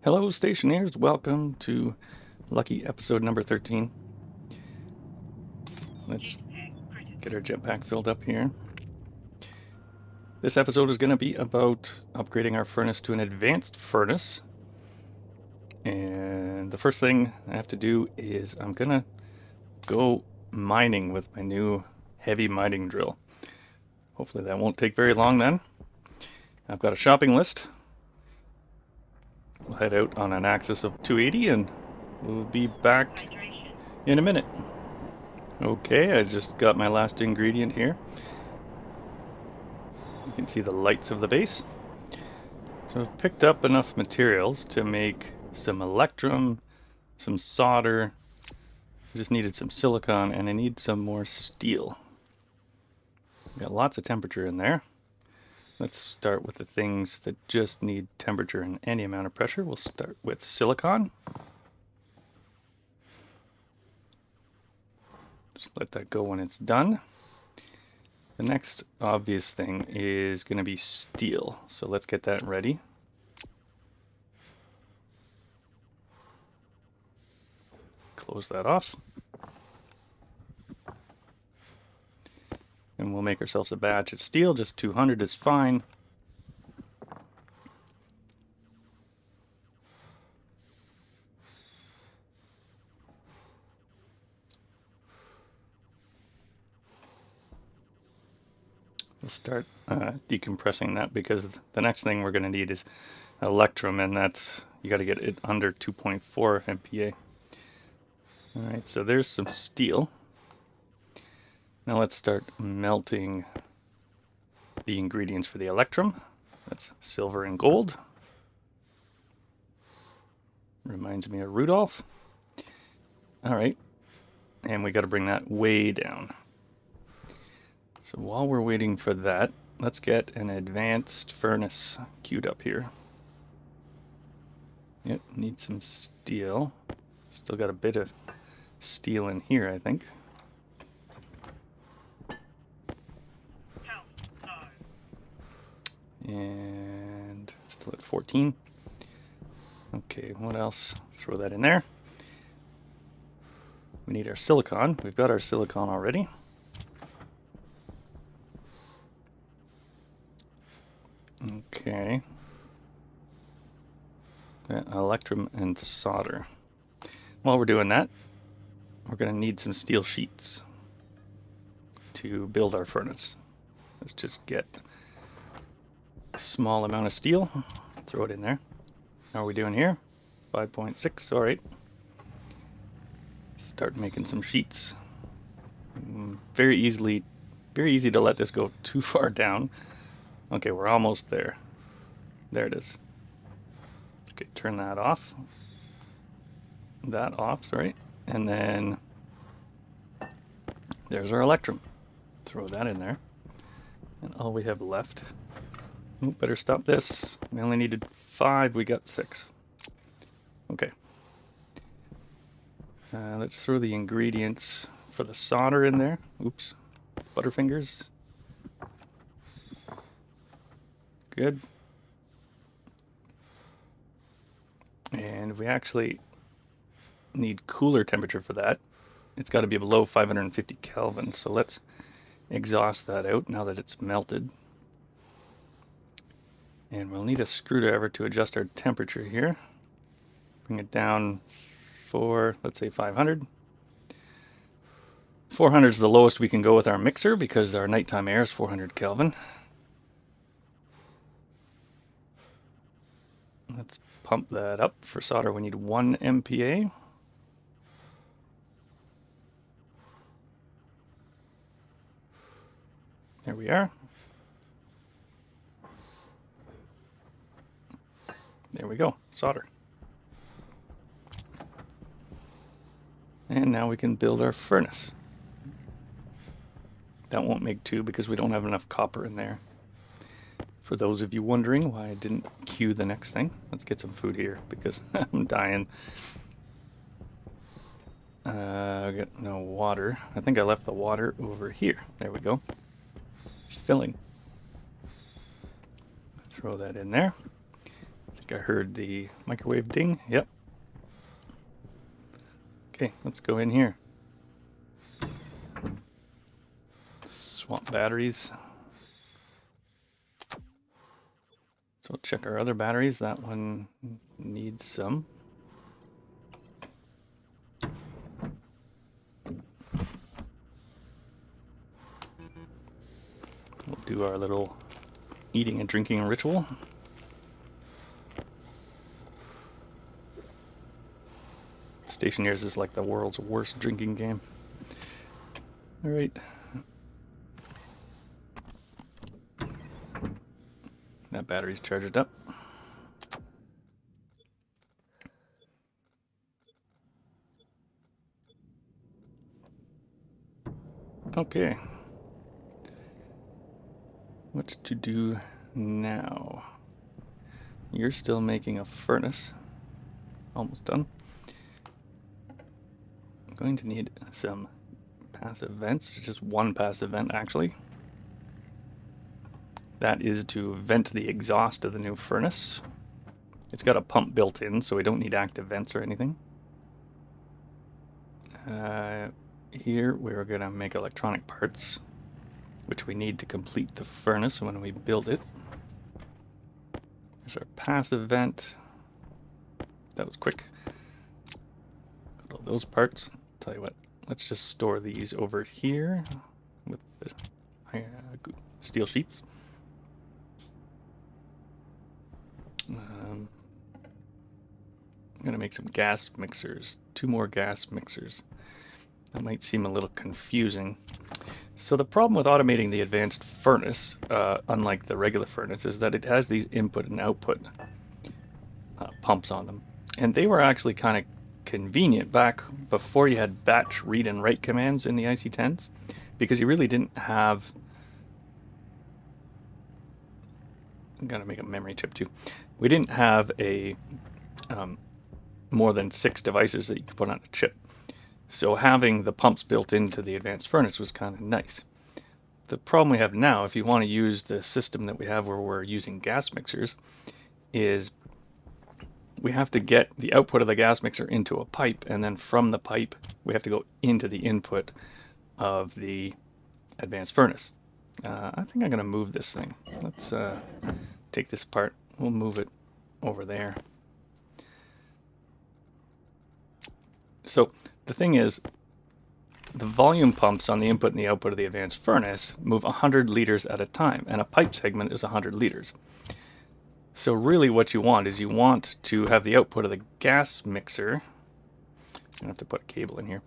Hello, Stationeers. Welcome to lucky episode number 13. Let's get our jetpack filled up here. This episode is going to be about upgrading our furnace to an advanced furnace. And the first thing I have to do is I'm going to go mining with my new heavy mining drill. Hopefully that won't take very long then. I've got a shopping list. We'll head out on an axis of 280 and we'll be back in a minute. Okay, I just got my last ingredient here. You can see the lights of the base. So I've picked up enough materials to make some electrum, some solder. I just needed some silicon and I need some more steel. Got lots of temperature in there. Let's start with the things that just need temperature and any amount of pressure. We'll start with silicon. Just let that go when it's done. The next obvious thing is going to be steel. So let's get that ready. Close that off. And we'll make ourselves a batch of steel. Just 200 is fine. We'll start decompressing that because the next thing we're going to need is electrum, and that's, you got to get it under 2.4 MPa. Alright, so there's some steel. Now let's start melting the ingredients for the electrum. That's silver and gold. Reminds me of Rudolph. Alright, and we got to bring that way down. So while we're waiting for that, let's get an advanced furnace queued up here. Yep, need some steel. Still got a bit of steel in here, I think. And still at 14. Okay, what else? Throw that in there. We need our silicon. We've got our silicon already. Okay. Electrum and solder. While we're doing that, we're going to need some steel sheets to build our furnace. Let's just get a small amount of steel, throw it in there. How are we doing here? 5.6, all right. Start making some sheets. Very easy to let this go too far down. Okay, we're almost there. There it is. Okay, turn that off. That off, sorry. And then there's our electrum. Throw that in there. And all we have left. Oh, better stop this. We only needed 5, we got 6. Okay. Let's throw the ingredients for the solder in there. Oops. Butterfingers. Good. And we actually need cooler temperature for that. It's got to be below 550 Kelvin. So let's exhaust that out now that it's melted. And we'll need a screwdriver to adjust our temperature here. Bring it down for, let's say 500. 400 is the lowest we can go with our mixer because our nighttime air is 400 Kelvin. Let's pump that up. For solder, we need 1 MPa. There we are. There we go, solder. And now we can build our furnace. That won't make 2 because we don't have enough copper in there. For those of you wondering why I didn't queue the next thing, let's get some food here because I'm dying. I got no water. I think I left the water over here. There we go. Filling. Throw that in there. think I heard the microwave ding. Yep. Okay, let's go in here. Swap batteries. So we'll check our other batteries. That one needs some. We'll do our little eating and drinking ritual. Stationeers is like the world's worst drinking game. All right. That battery's charged up. Okay. What to do now? You're still making a furnace. Almost done. I'm going to need some passive vents, just one passive vent actually. That is to vent the exhaust of the new furnace. It's got a pump built in, so we don't need active vents or anything. Here we're going to make electronic parts, which we need to complete the furnace when we build it. There's our passive vent. That was quick. Got all those parts. Tell you what, let's just store these over here with the steel sheets. I'm going to make some gas mixers, 2 more gas mixers. That might seem a little confusing. So the problem with automating the advanced furnace, unlike the regular furnace, is that it has these input and output pumps on them. And they were actually kind of convenient back before you had batch read and write commands in the IC10s, because you really didn't have... I'm going to make a memory chip too. We didn't have a more than 6 devices that you could put on a chip. So having the pumps built into the advanced furnace was kind of nice. The problem we have now, if you want to use the system that we have where we're using gas mixers, is we have to get the output of the gas mixer into a pipe, and then from the pipe we have to go into the input of the advanced furnace. I think I'm going to move this thing. Let's take this apart. We'll move it over there. So the thing is, the volume pumps on the input and the output of the advanced furnace move 100 liters at a time, and a pipe segment is 100 liters. So really what you want is you want to have the output of the gas mixer. I'm going to have to put a cable in here.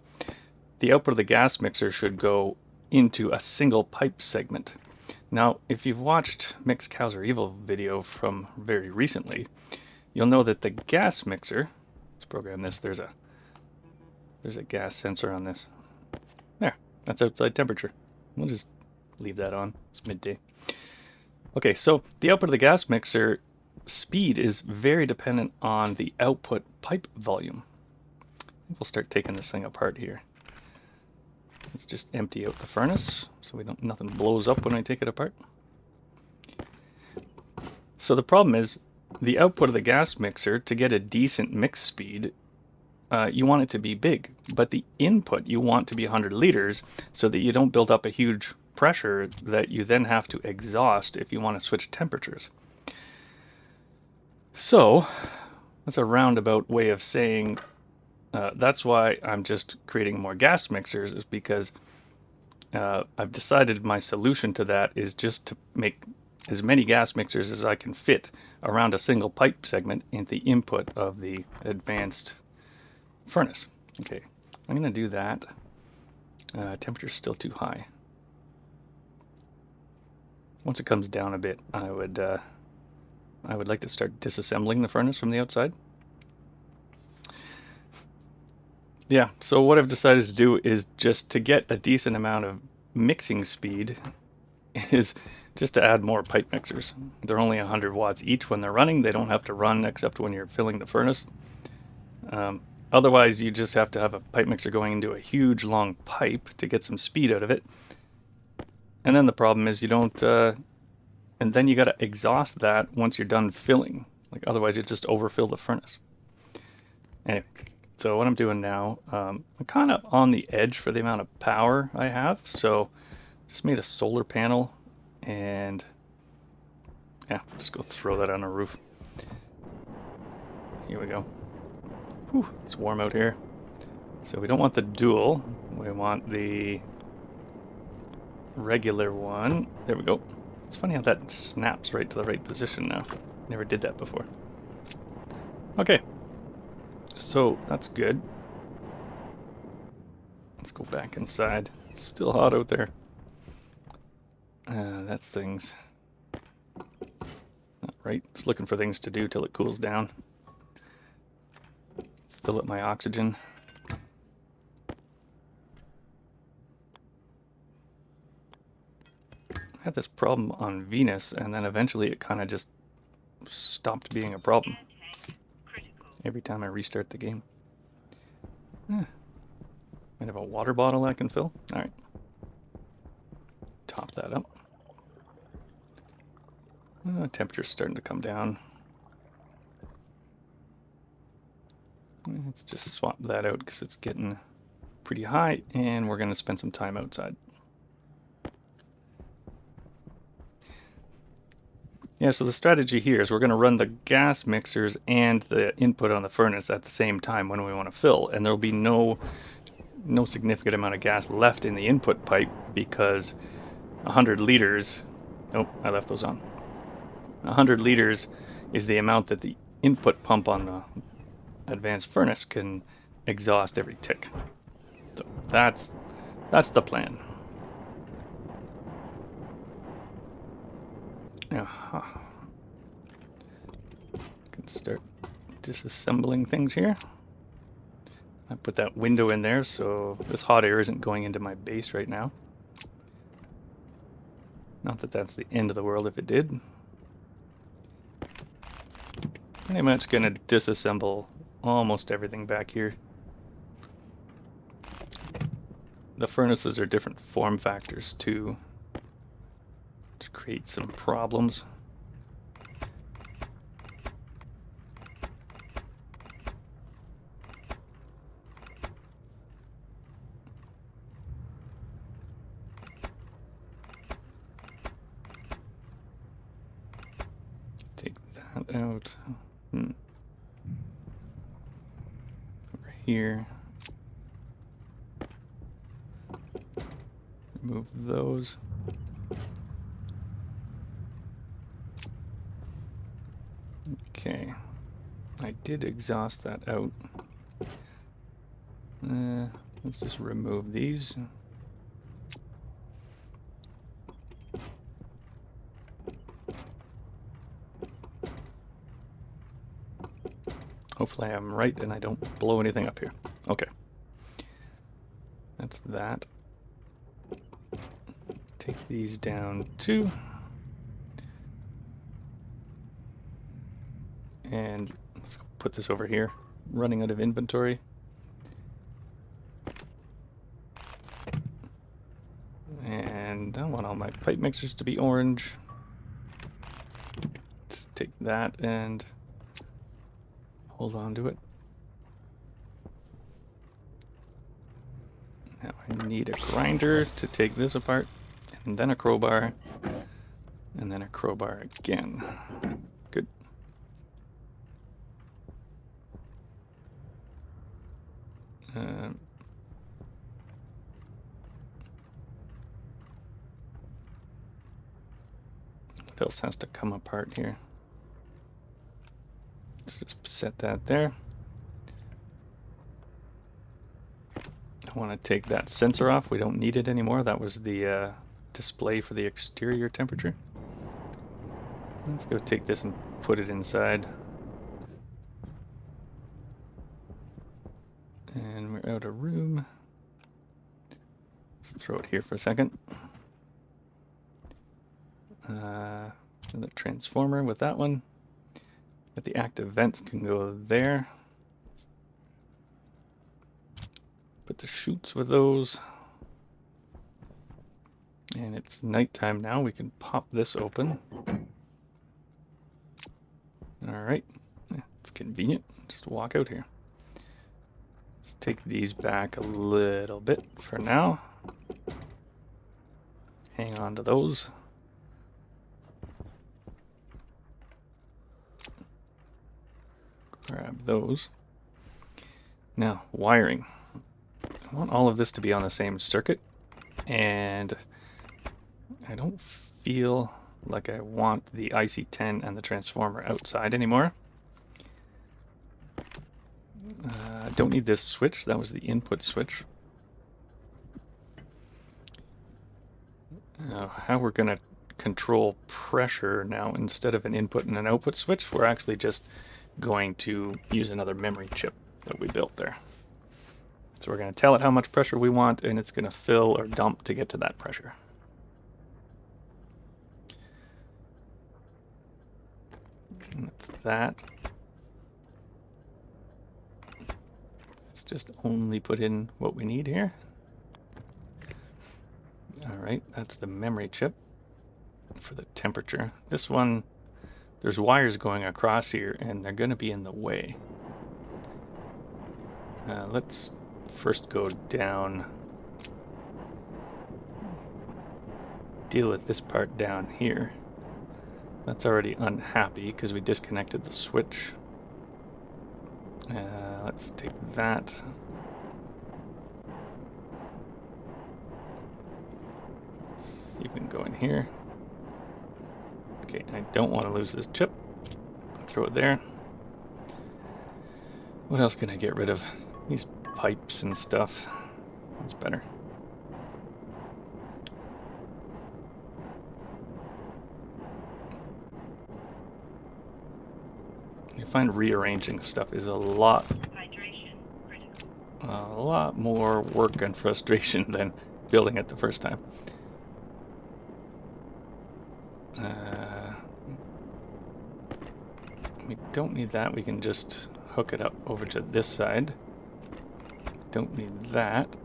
The output of the gas mixer should go into a single pipe segment. Now, if you've watched Mix Cows Are Evil video from very recently, you'll know that the gas mixer, let's program this, there's a gas sensor on this. There, that's outside temperature. We'll just leave that on. It's midday. Okay, so the output of the gas mixer speed is very dependent on the output pipe volume. We'll start taking this thing apart here. Let's just empty out the furnace so nothing blows up when I take it apart. So the problem is the output of the gas mixer, to get a decent mix speed, you want it to be big, but the input you want to be 100 liters so that you don't build up a huge pressure that you then have to exhaust if you want to switch temperatures. So that's a roundabout way of saying that's why I'm just creating more gas mixers, is because I've decided my solution to that is just to make as many gas mixers as I can fit around a single pipe segment in the input of the advanced furnace. Okay, I'm going to do that. Temperature's still too high. Once it comes down a bit, I would like to start disassembling the furnace from the outside. Yeah, so what I've decided to do is just to get a decent amount of mixing speed is just to add more pipe mixers. They're only 100 watts each when they're running. They don't have to run except when you're filling the furnace. Otherwise, you just have to have a pipe mixer going into a huge long pipe to get some speed out of it. And then the problem is you don't, and then you got to exhaust that once you're done filling. Like otherwise you'd just overfill the furnace. Anyway, so what I'm doing now, I'm kind of on the edge for the amount of power I have. So just made a solar panel and yeah, just go throw that on a roof. Here we go. Whew, it's warm out here. So we don't want the dual, we want the regular one. There we go. It's funny how that snaps right to the right position now. Never did that before. Okay, so that's good. Let's go back inside. It's still hot out there. That's things. Not right. Just looking for things to do till it cools down. Fill up my oxygen. I had this problem on Venus, and then eventually it kind of just stopped being a problem every time I restart the game. Might have a water bottle I can fill. All right. Top that up. Temperature's starting to come down. Let's just swap that out because it's getting pretty high, and we're going to spend some time outside. Yeah, so the strategy here is we're going to run the gas mixers and the input on the furnace at the same time when we want to fill, and there will be no significant amount of gas left in the input pipe because 100 liters, oh, I left those on. 100 liters is the amount that the input pump on the advanced furnace can exhaust every tick. So that's the plan. Can start disassembling things here. I put that window in there so this hot air isn't going into my base right now. Not that that's the end of the world if it did. Pretty much going to disassemble almost everything back here. The furnaces are different form factors too, to create some problems. Take that out. Over here. Remove those. Okay. I did exhaust that out. Let's just remove these. Hopefully I'm right and I don't blow anything up here. Okay. That's that. Take these down too. And let's put this over here. Running out of inventory. And I want all my pipe mixers to be orange. Let's take that and hold on to it. Now I need a grinder to take this apart, and then a crowbar, and then a crowbar again. Good. What else has to come apart here? Let's just set that there. I want to take that sensor off. We don't need it anymore. That was the display for the exterior temperature. Let's go take this and put it inside. And we're out of room. Just throw it here for a second. Another transformer with that one. But the active vents can go there. Put the chutes with those. And it's nighttime now. We can pop this open. All Alright, it's convenient. Just walk out here. Let's take these back a little bit for now. Hang on to those. Grab those. Now, wiring. I want all of this to be on the same circuit, and I don't feel like I want the IC10 and the transformer outside anymore. I don't need this switch. That was the input switch. How we're going to control pressure now, instead of an input and an output switch, we're actually just going to use another memory chip that we built there. So we're going to tell it how much pressure we want, and it's going to fill or dump to get to that pressure. And that's that. Let's just only put in what we need here. Alright, that's the memory chip for the temperature. This one, there's wires going across here, and they're going to be in the way. Let's first go down, deal with this part down here. That's already unhappy because we disconnected the switch. Let's take that. See if we can go in here. Okay, I don't want to lose this chip. Throw it there. What else can I get rid of? These pipes and stuff. That's better. I find rearranging stuff is a lot more work and frustration than building it the first time. We don't need that. We can just hook it up over to this side. Don't need that.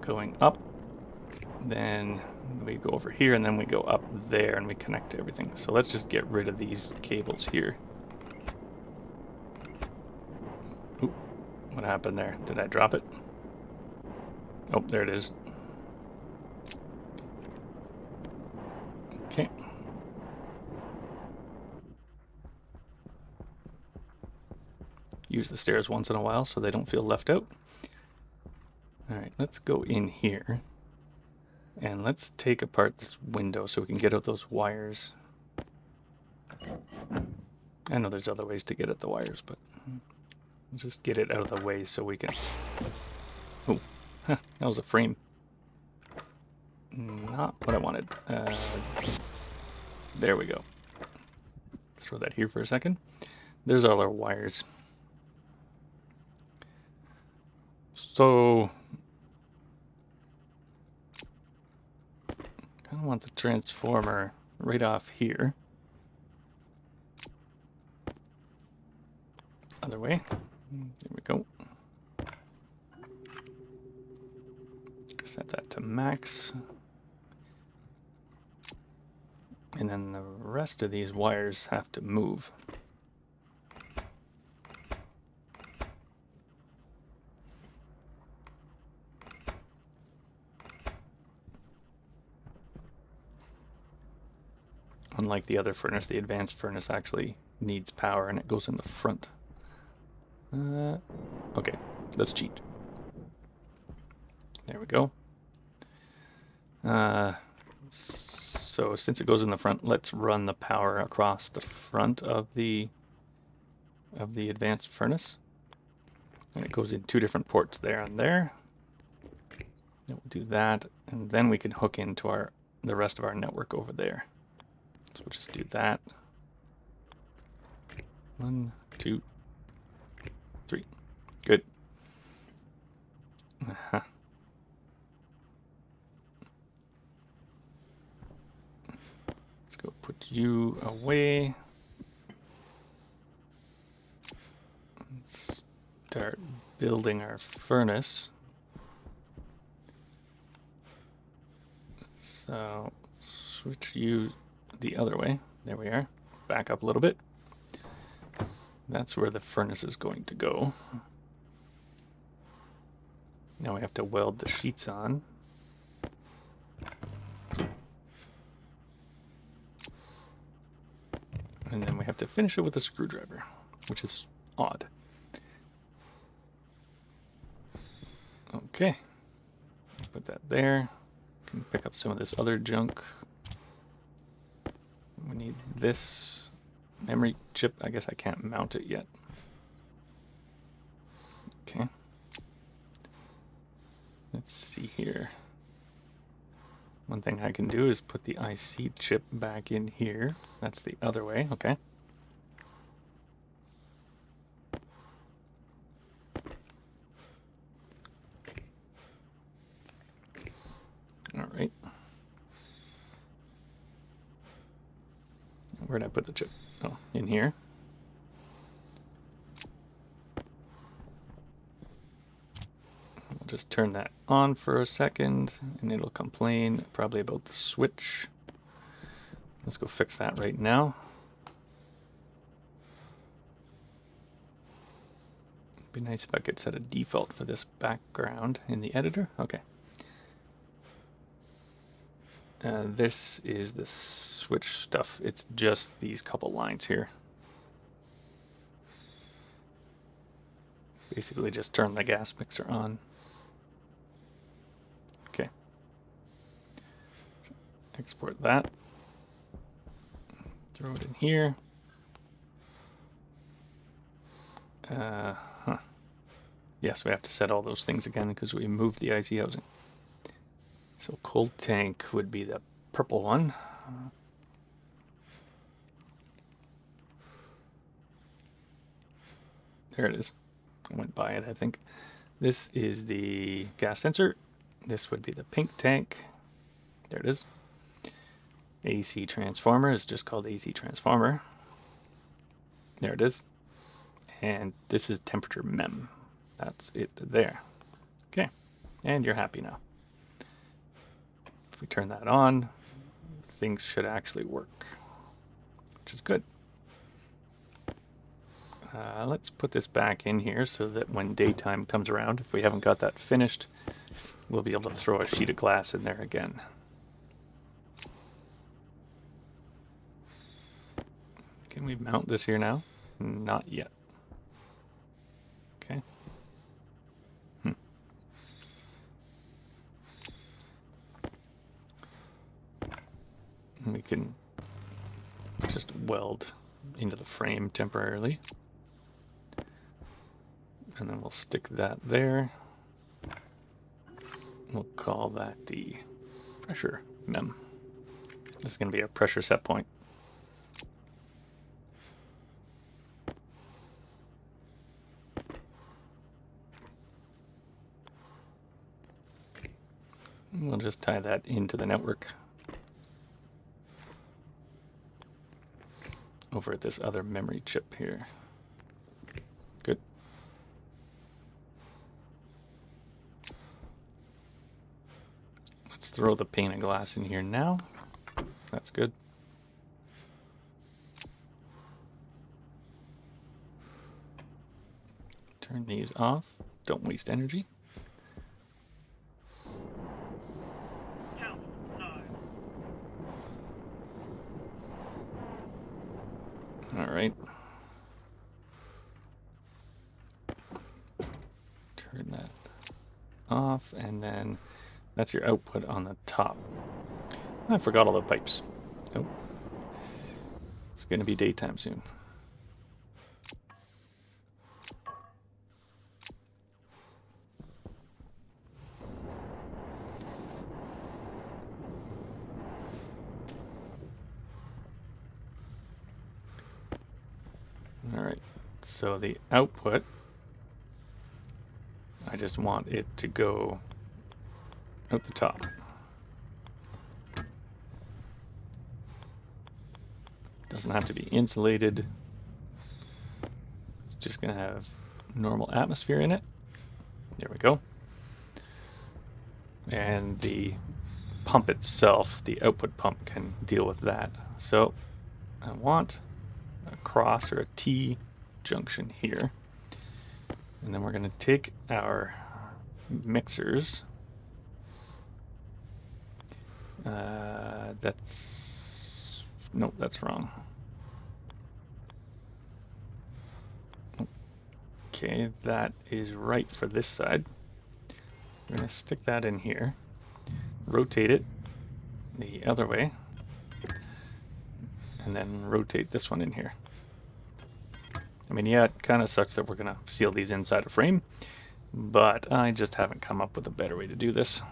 Going up, then we go over here, and then we go up there, and we connect everything. So let's just get rid of these cables here. Oop, what happened there? Did I drop it? Oh, there it is. Okay. Use the stairs once in a while so they don't feel left out. Alright, let's go in here. And let's take apart this window so we can get out those wires. I know there's other ways to get at the wires, but just get it out of the way so we can... Oh, huh, that was a frame. Not what I wanted. There we go. Throw that here for a second. There's all our wires. So, I want the transformer right off here. Other way. There we go. Set that to max. And then the rest of these wires have to move. Unlike the other furnace, the advanced furnace actually needs power and it goes in the front. Okay, let's cheat. There we go. So since it goes in the front, let's run the power across the front of the advanced furnace. And it goes in two different ports there and there. We'll do that, and then we can hook into the rest of our network over there. So we'll just do that. 1, 2, 3. Good. Uh-huh. Let's go put you away. Let's start building our furnace. So switch you the other way. There we are. Back up a little bit. That's where the furnace is going to go. Now we have to weld the sheets on. And then we have to finish it with a screwdriver, which is odd. Okay, put that there. Can pick up some of this other junk. We need this memory chip. I guess I can't mount it yet. Okay. Let's see here. One thing I can do is put the IC chip back in here. That's the other way, okay. All right. Where did I put the chip? Oh, in here. I'll just turn that on for a second, and it'll complain probably about the switch. Let's go fix that right now. It'd be nice if I could set a default for this background in the editor. Okay. This is the switch stuff. It's just these couple lines here. Basically just turn the gas mixer on. Okay. So export that. Throw it in here. Yes, we have to set all those things again because we moved the IC housing. So cold tank would be the purple one. There it is. I went by it, I think. This is the gas sensor. This would be the pink tank. There it is. AC transformer is just called AC transformer. There it is. And this is temperature mem. That's it there. Okay. And you're happy now. If we turn that on, things should actually work, which is good. Let's put this back in here so that when daytime comes around, if we haven't got that finished, we'll be able to throw a sheet of glass in there again. Can we mount this here now? Not yet. Okay. We can just weld into the frame temporarily. And then we'll stick that there. We'll call that the pressure mem. This is going to be our pressure set point. We'll just tie that into the network over at this other memory chip here. Good. Let's throw the pane of glass in here now. That's good. Turn these off. Don't waste energy. All right. Turn that off, and then that's your output on the top. I forgot all the pipes. Oh, it's going to be daytime soon. Alright, so the output, I just want it to go out the top. Doesn't have to be insulated. It's just going to have normal atmosphere in it. There we go. And the pump itself, the output pump, can deal with that. So I want a cross or a T junction here. And then we're going to take our mixers. Nope, that's wrong. Okay, that is right for this side. We're going to stick that in here, rotate it the other way, and then rotate this one in here. I mean, yeah, it kind of sucks that we're going to seal these inside a frame, but I just haven't come up with a better way to do this.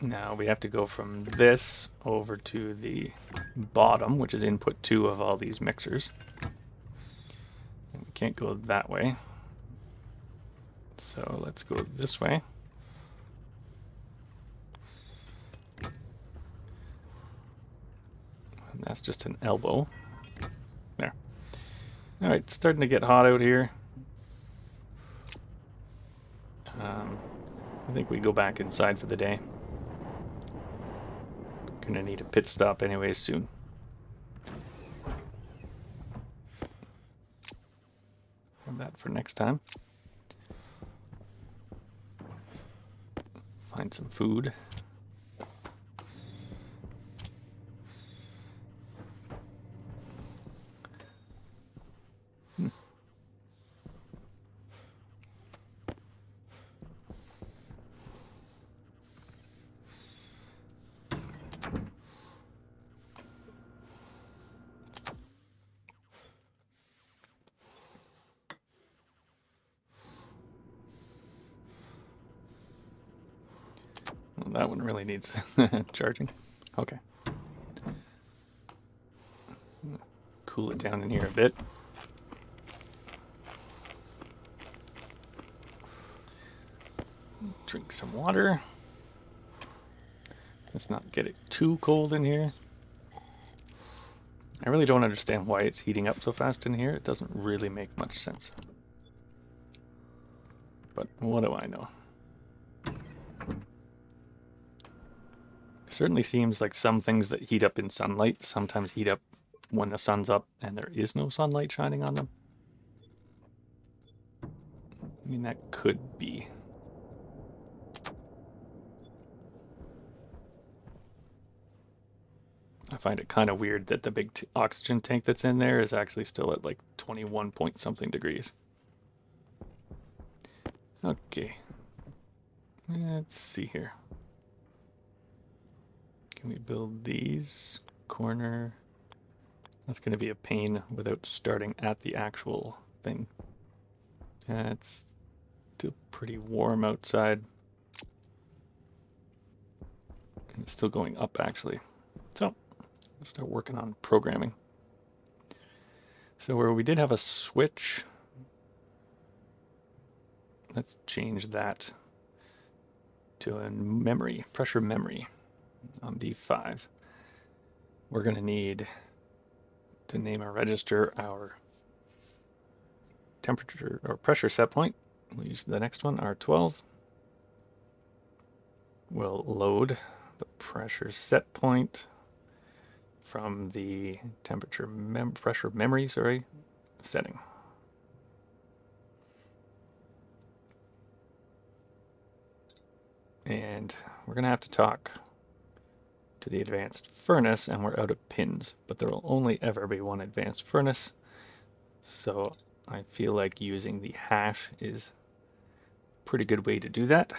Now we have to go from this over to the bottom, which is input 2 of all these mixers. And we can't go that way. So let's go this way. And that's just an elbow. There. All right, it's starting to get hot out here. I think we go back inside for the day. Gonna need a pit stop anyways soon. Have that for next time. Find some food. That one really needs charging. Okay. Cool it down in here a bit. Drink some water. Let's not get it too cold in here. I really don't understand why it's heating up so fast in here. It doesn't really make much sense. But what do I know? Certainly seems like some things that heat up in sunlight sometimes heat up when the sun's up and there is no sunlight shining on them. I mean, that could be. I find it kind of weird that the big oxygen tank that's in there is actually still at like 21 point something degrees. Okay. Let's see here. Can we build these? Corner. That's going to be a pain without starting at the actual thing. It's still pretty warm outside. And it's still going up actually. So let's start working on programming. So where we did have a switch, let's change that to a memory, pressure memory on D5. We're going to need to name a register our temperature or pressure set point. We'll use the next one, R12. We'll load the pressure set point from the temperature pressure memory, setting. And we're going to have to talk to the advanced furnace, and we're out of pins, but there will only ever be one advanced furnace, so I feel like using the hash is a pretty good way to do that.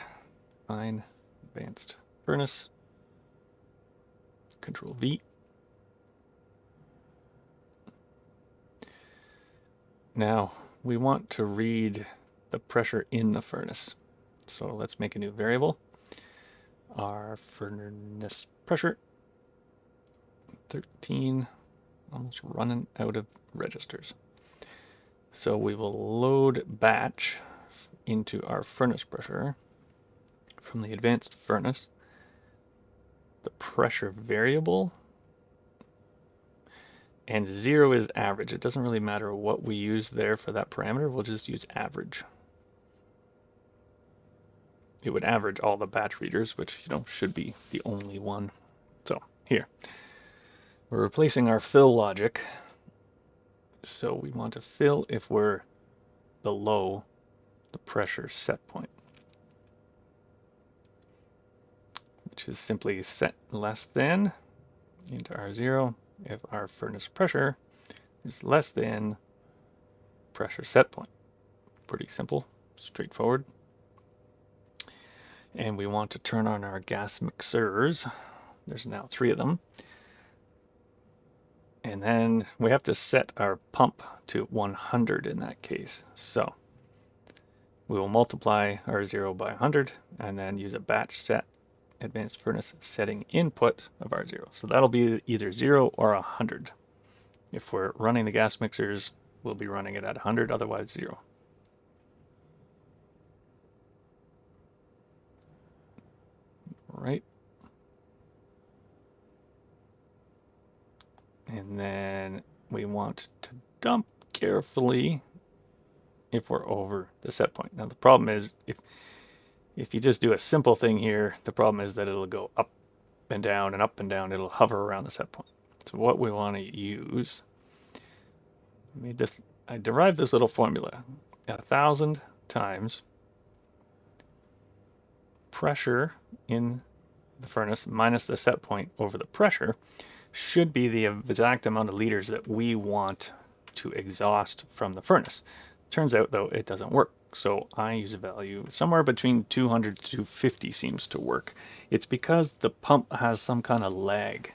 Find advanced furnace, Control V. Now we want to read the pressure in the furnace, so let's make a new variable. Our furnace pressure 13, almost running out of registers. So we will load batch into our furnace pressure from the advanced furnace. The pressure variable, and 0 is average. It doesn't really matter what we use there for that parameter. We'll just use average. It would average all the batch readers, which should be the only one. So here, we're replacing our fill logic. So we want to fill if we're below the pressure set point, which is simply set less than into R0 if our furnace pressure is less than pressure set point. Pretty simple, straightforward. And we want to turn on our gas mixers. There's now 3 of them. And then we have to set our pump to 100 in that case. So we will multiply R0 by 100 and then use a batch set advanced furnace setting input of R0. So that'll be either 0 or 100. If we're running the gas mixers, we'll be running it at 100, otherwise 0. Right. And then we want to dump carefully if we're over the set point. Now the problem is if you just do a simple thing here, the problem is that it'll go up and down and up and down. It'll hover around the set point. So what we want to use, I derived this little formula. 1,000 times pressure in the furnace minus the set point over the pressure should be the exact amount of liters that we want to exhaust from the furnace. Turns out, though, it doesn't work. So I use a value somewhere between 200 to 250 seems to work. It's because the pump has some kind of lag.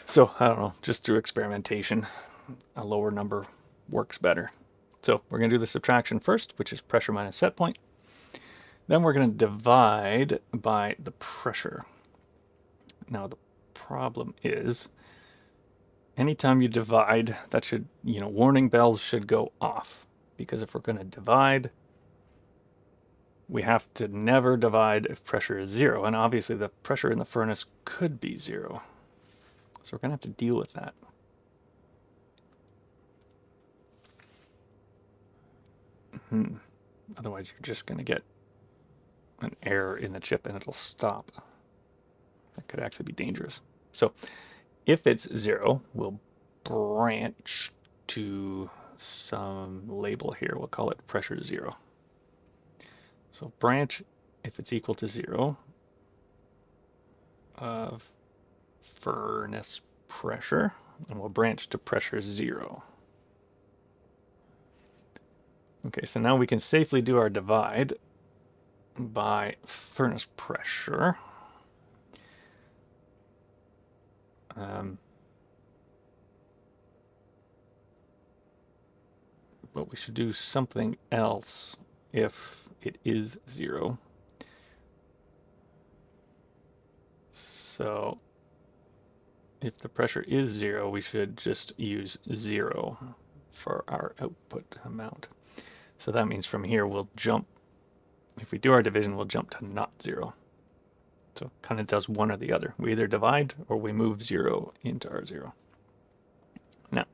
So I don't know, just through experimentation, a lower number works better. So we're going to do the subtraction first, which is pressure minus set point. Then we're going to divide by the pressure. Now the problem is, anytime you divide, that should, warning bells should go off. Because if we're going to divide, we have to never divide if pressure is 0. And obviously the pressure in the furnace could be 0. So we're going to have to deal with that. Otherwise you're just going to get an error in the chip and it'll stop. That could actually be dangerous. So if it's 0, we'll branch to some label here. We'll call it pressure 0. So branch if it's equal to 0 of furnace pressure, and we'll branch to pressure 0. Okay, so now we can safely do our divide by furnace pressure. But we should do something else if it is 0. So if the pressure is 0, we should just use 0 for our output amount. So that means from here we'll jump, if we do our division, we'll jump to not 0. So it kind of does one or the other. We either divide or we move 0 into our 0. Now,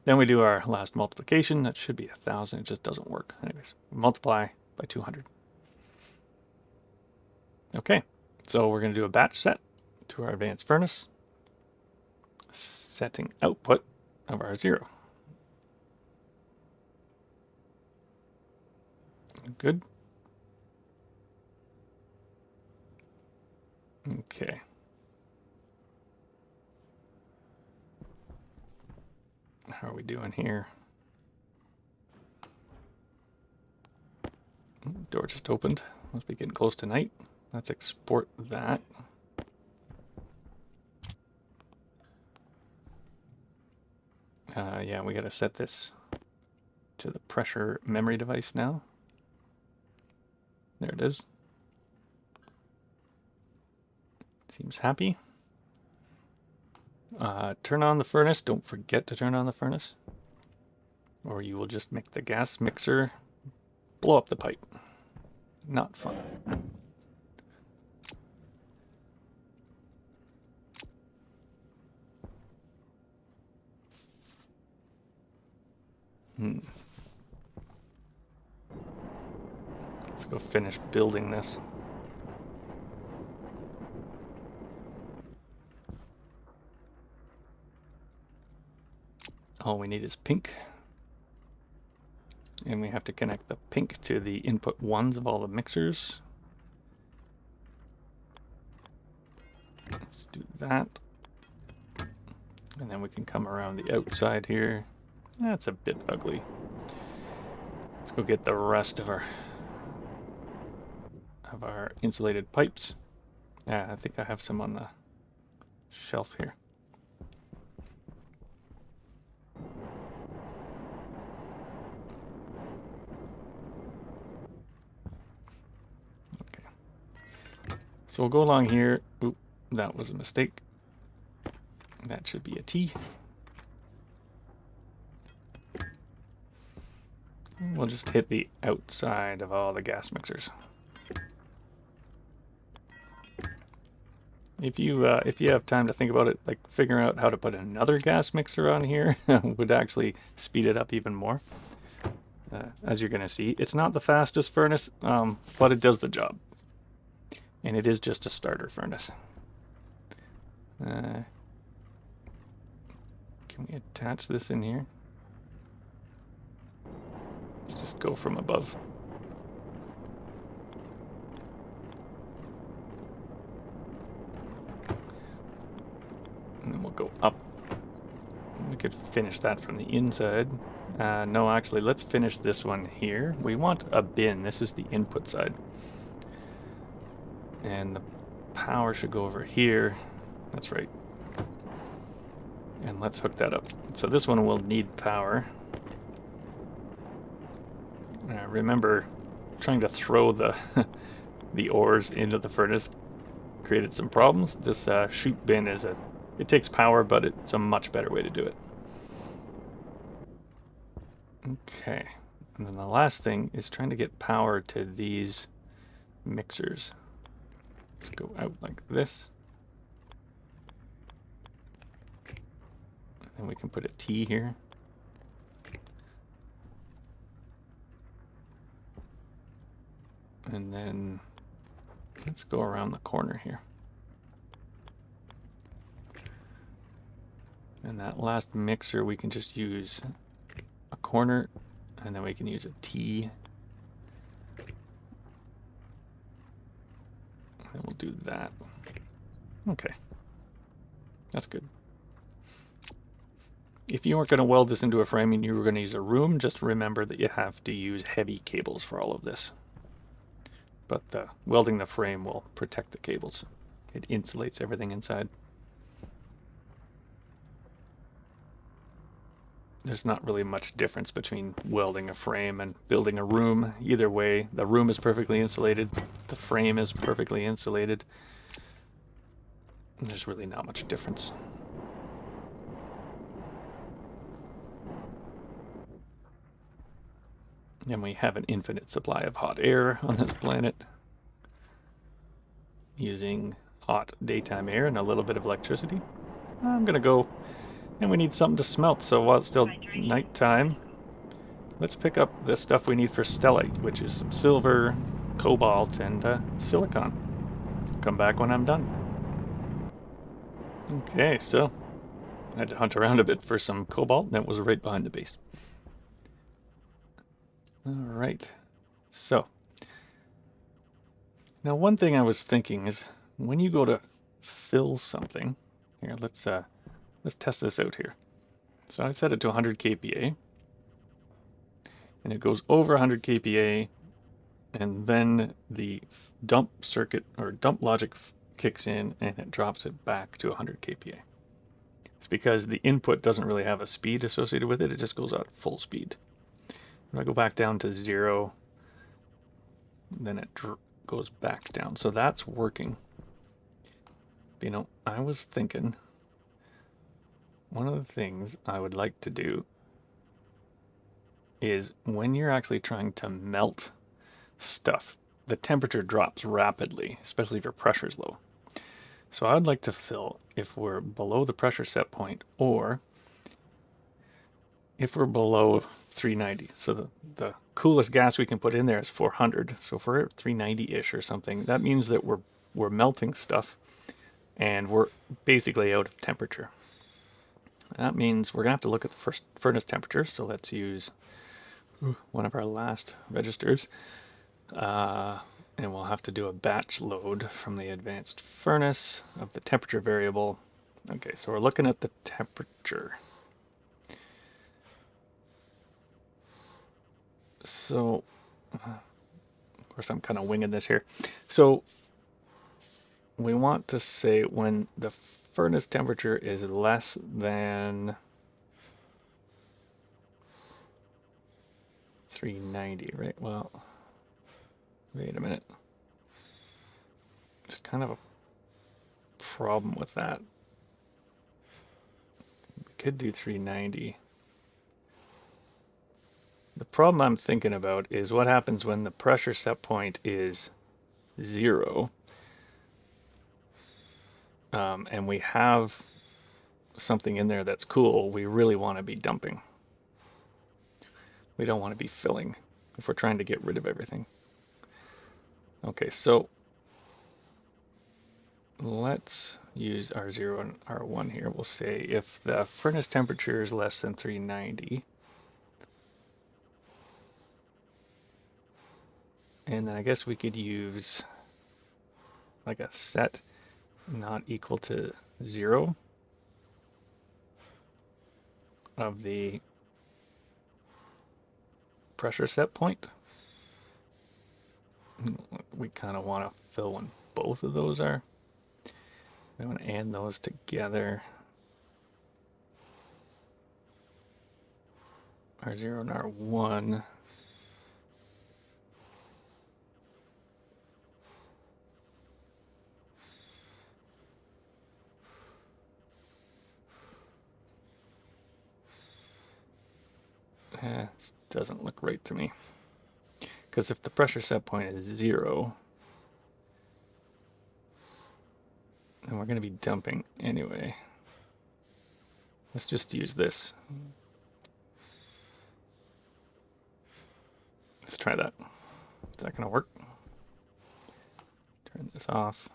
then we do our last multiplication. That should be 1,000. It just doesn't work. Anyways, we multiply by 200. Okay, so we're going to do a batch set to our advanced furnace, setting output of our 0. Good. Okay. How are we doing here? Door just opened. Must be getting close to night. Let's export that. Yeah, we gotta set this to the pressure memory device now. There it is. Seems happy. Turn on the furnace. Don't forget to turn on the furnace, or you will just make the gas mixer blow up the pipe. Not fun. Let's go finish building this. all we need is pink. And we have to connect the pink to the input 1s of all the mixers. Let's do that. And then we can come around the outside here. That's a bit ugly. Let's go get the rest of our insulated pipes. Yeah, I think I have some on the shelf here. Okay. So we'll go along here. Oop, that was a mistake. That should be a T. We'll just hit the outside of all the gas mixers. If you have time to think about it, like figuring out how to put another gas mixer on here would actually speed it up even more. As you're going to see, it's not the fastest furnace, but it does the job. And it is just a starter furnace. Can we attach this in here? Let's just go from above. And then we'll go up. We could finish that from the inside. No, actually, let's finish this one here. We want a bin. This is the input side. And the power should go over here. That's right. And let's hook that up. So this one will need power. Remember, trying to throw the the ores into the furnace created some problems. This chute bin it takes power, but it's a much better way to do it. Okay, and then the last thing is trying to get power to these mixers. Let's go out like this. And then we can put a T here. And then let's go around the corner here. And that last mixer, we can just use a corner, and then we can use a T. And we'll do that. Okay. That's good. If you weren't going to weld this into a frame and you were going to use a room, just remember that you have to use heavy cables for all of this. But welding the frame will protect the cables. It insulates everything inside. There's not really much difference between welding a frame and building a room. Either way, the room is perfectly insulated, the frame is perfectly insulated. There's really not much difference. And we have an infinite supply of hot air on this planet, using hot daytime air and a little bit of electricity. I'm gonna go, and we need something to smelt, so while it's still nighttime, let's pick up the stuff we need for stellite, which is some silver, cobalt, and silicon. Come back when I'm done. Okay, so I had to hunt around a bit for some cobalt, and it was right behind the base. Alright, so now one thing I was thinking is when you go to fill something, here let's test this out here. So I've set it to 100 kPa, and it goes over 100 kPa, and then the dump circuit or dump logic kicks in and it drops it back to 100 kPa. It's because the input doesn't really have a speed associated with it, it just goes out full speed. When I go back down to 0, then it goes back down. So that's working. You know, I was thinking one of the things I would like to do is when you're actually trying to melt stuff, the temperature drops rapidly, especially if your pressure is low. So I'd like to fill if we're below the pressure set point, or if we're below 390. So the coolest gas we can put in there is 400. So if we're at 390-ish or something, that means that we're melting stuff and we're basically out of temperature. That means we're going to have to look at the first furnace temperature. So let's use one of our last registers. And we'll have to do a batch load from the advanced furnace of the temperature variable. Okay, so we're looking at the temperature. So, of course, I'm kind of winging this here. So we want to say when the furnace temperature is less than 390, right? Well, wait a minute. There's kind of a problem with that. We could do 390. The problem I'm thinking about is what happens when the pressure set point is 0, and we have something in there that's cool. We really want to be dumping. We don't want to be filling if we're trying to get rid of everything. Okay, so let's use R0 and R1 here. We'll say if the furnace temperature is less than 390, and then I guess we could use like a set not equal to 0 of the pressure set point. We kind of want to fill when both of those are. We want to add those together. R0 and R1. This doesn't look right to me. Because if the pressure set point is 0, then we're going to be dumping anyway. Let's just use this. Let's try that. Is that going to work? Turn this off.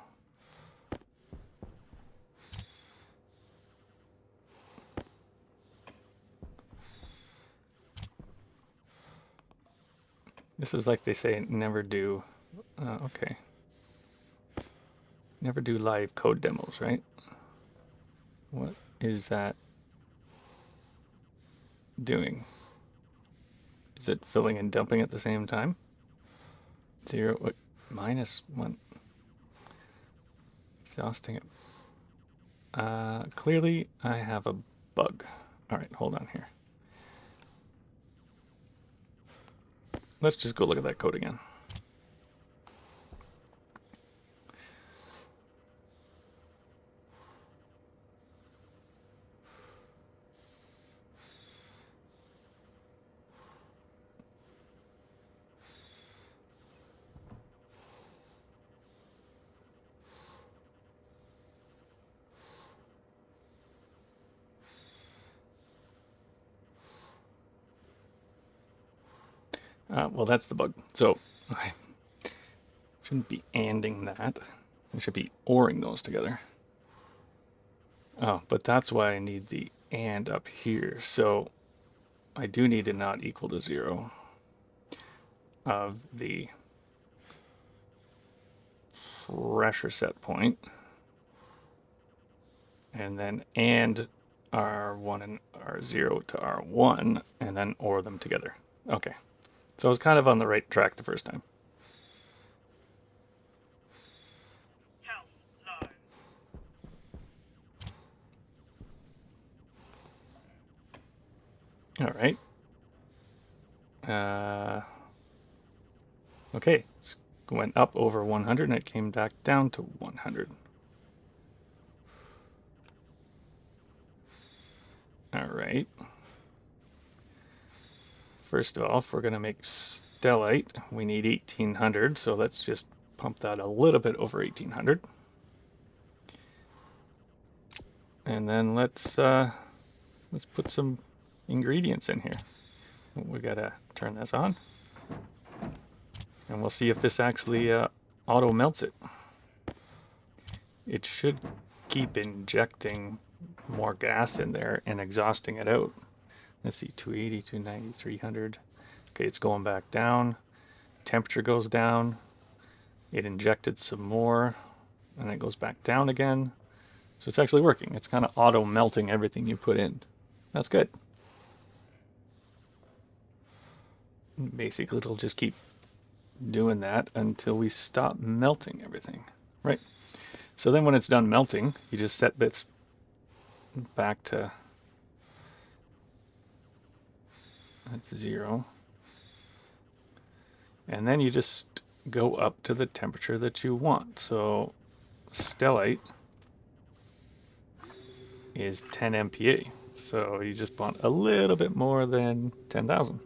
This is like they say, never do, okay. Never do live code demos, right? What is that doing? Is it filling and dumping at the same time? 0, what, -1. Exhausting it. Clearly I have a bug. All right, hold on here. Let's just go look at that code again. Well, that's the bug. So I shouldn't be anding that. I should be oring those together. Oh, but that's why I need the and up here. So I do need a not equal to 0 of the pressure set point. And then and R1 and R0 to R1, and then OR them together. Okay. So I was kind of on the right track the first time. All right. Okay, it went up over 100 and it came back down to 100. All right. First of all, if we're going to make stellite, we need 1800, so let's just pump that a little bit over 1800. And then let's put some ingredients in here. We gotta turn this on, and we'll see if this actually auto melts it. It should keep injecting more gas in there and exhausting it out. Let's see, 280, 290, 300. Okay, it's going back down. Temperature goes down. It injected some more, and it goes back down again. So it's actually working. It's kind of auto melting everything you put in. That's good. Basically, it'll just keep doing that until we stop melting everything, right? So then when it's done melting, you just set bits back to, that's 0. And then you just go up to the temperature that you want. So stellite is 10 MPa. So you just want a little bit more than 10,000.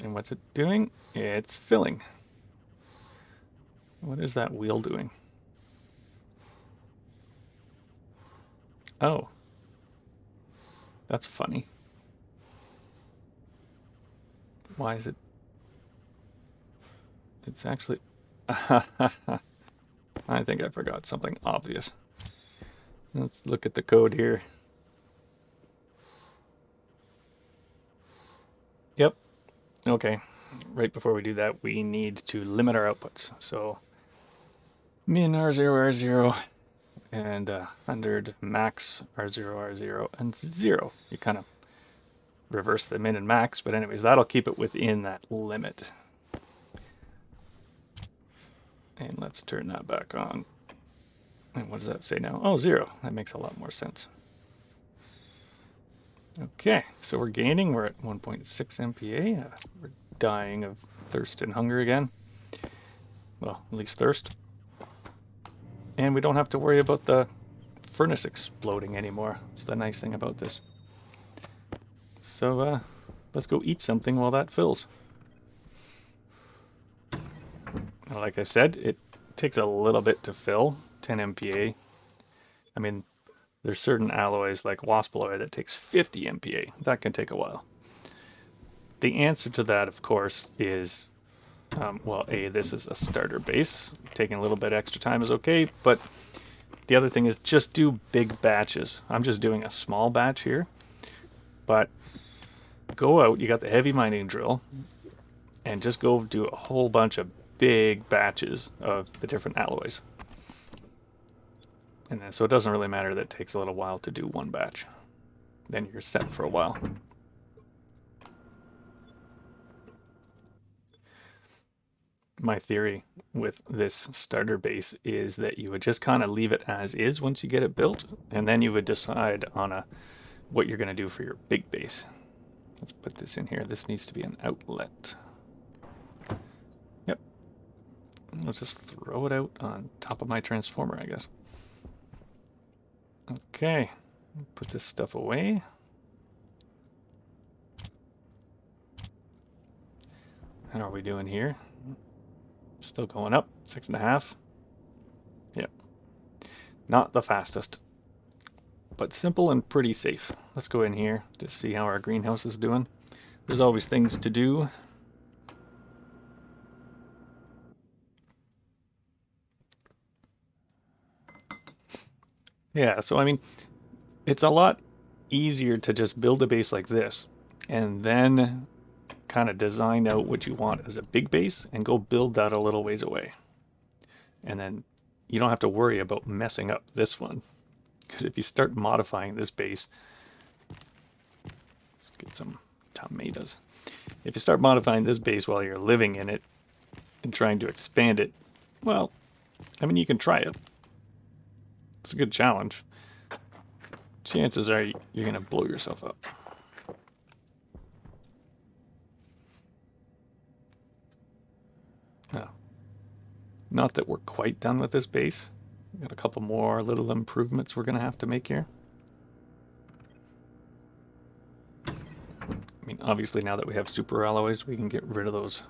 And what's it doing? It's filling. What is that wheel doing? Oh, that's funny. Why is it? It's actually... I think I forgot something obvious. Let's look at the code here. Yep. Okay. Right before we do that, we need to limit our outputs. So min R0, R0, and 100 max R0, R0, and 0. You kind of reverse the min and max, but anyways, that'll keep it within that limit. And let's turn that back on. And what does that say now? Oh, 0. That makes a lot more sense. Okay, so we're gaining. We're at 1.6 MPa. We're dying of thirst and hunger again. Well, at least thirst. And we don't have to worry about the furnace exploding anymore. That's the nice thing about this. So let's go eat something while that fills. Like I said, it takes a little bit to fill, 10 MPa. I mean, there's certain alloys like waspaloy that takes 50 MPa. That can take a while. The answer to that, of course, is, well, this is a starter base. Taking a little bit extra time is okay, but the other thing is just do big batches. I'm just doing a small batch here, but go out, you got the heavy mining drill, and just go do a whole bunch of big batches of the different alloys. And then, so it doesn't really matter that it takes a little while to do one batch. Then you're set for a while. My theory with this starter base is that you would just kind of leave it as is once you get it built, and then you would decide on what you're going to do for your big base. Let's put this in here. This needs to be an outlet. Yep. I'll just throw it out on top of my transformer, I guess. Okay, put this stuff away. How are we doing here? Still going up, 6.5. Yep. Not the fastest, but simple and pretty safe. Let's go in here to see how our greenhouse is doing. There's always things to do. Yeah, so I mean, it's a lot easier to just build a base like this and then kind of design out what you want as a big base and go build that a little ways away. And then you don't have to worry about messing up this one. Because if you start modifying this base, let's get some tomatoes. If you start modifying this base while you're living in it and trying to expand it, well, I mean, you can try it. It's a good challenge. Chances are you're going to blow yourself up. No. Not that we're quite done with this base. We've got a couple more little improvements we're going to have to make here. I mean, obviously now that we have super alloys, we can get rid of those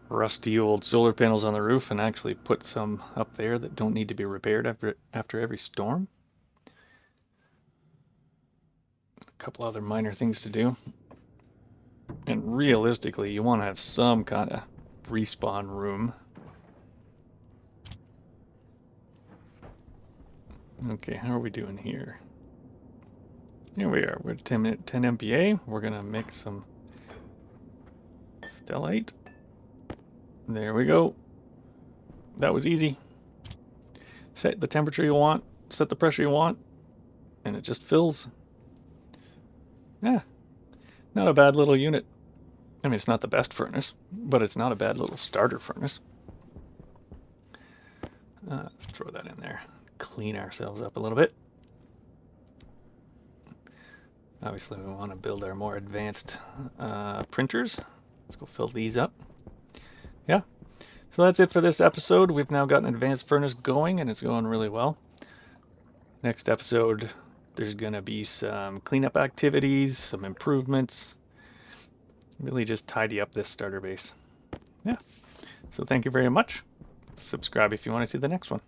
rusty old solar panels on the roof and actually put some up there that don't need to be repaired after every storm. A couple other minor things to do. And realistically, you want to have some kind of respawn room. Okay, how are we doing here? Here we are. We're at 10 MPa. We're going to make some stellite. There we go. That was easy. Set the temperature you want, set the pressure you want, and it just fills. Yeah, not a bad little unit. I mean, it's not the best furnace, but it's not a bad little starter furnace. Let's throw that in there. Clean ourselves up a little bit. Obviously, we want to build our more advanced printers. Let's go fill these up. Yeah. So that's it for this episode. We've now got an advanced furnace going, and it's going really well. Next episode, there's going to be some cleanup activities, some improvements. Really just tidy up this starter base. Yeah. So thank you very much. Subscribe if you want to see the next one.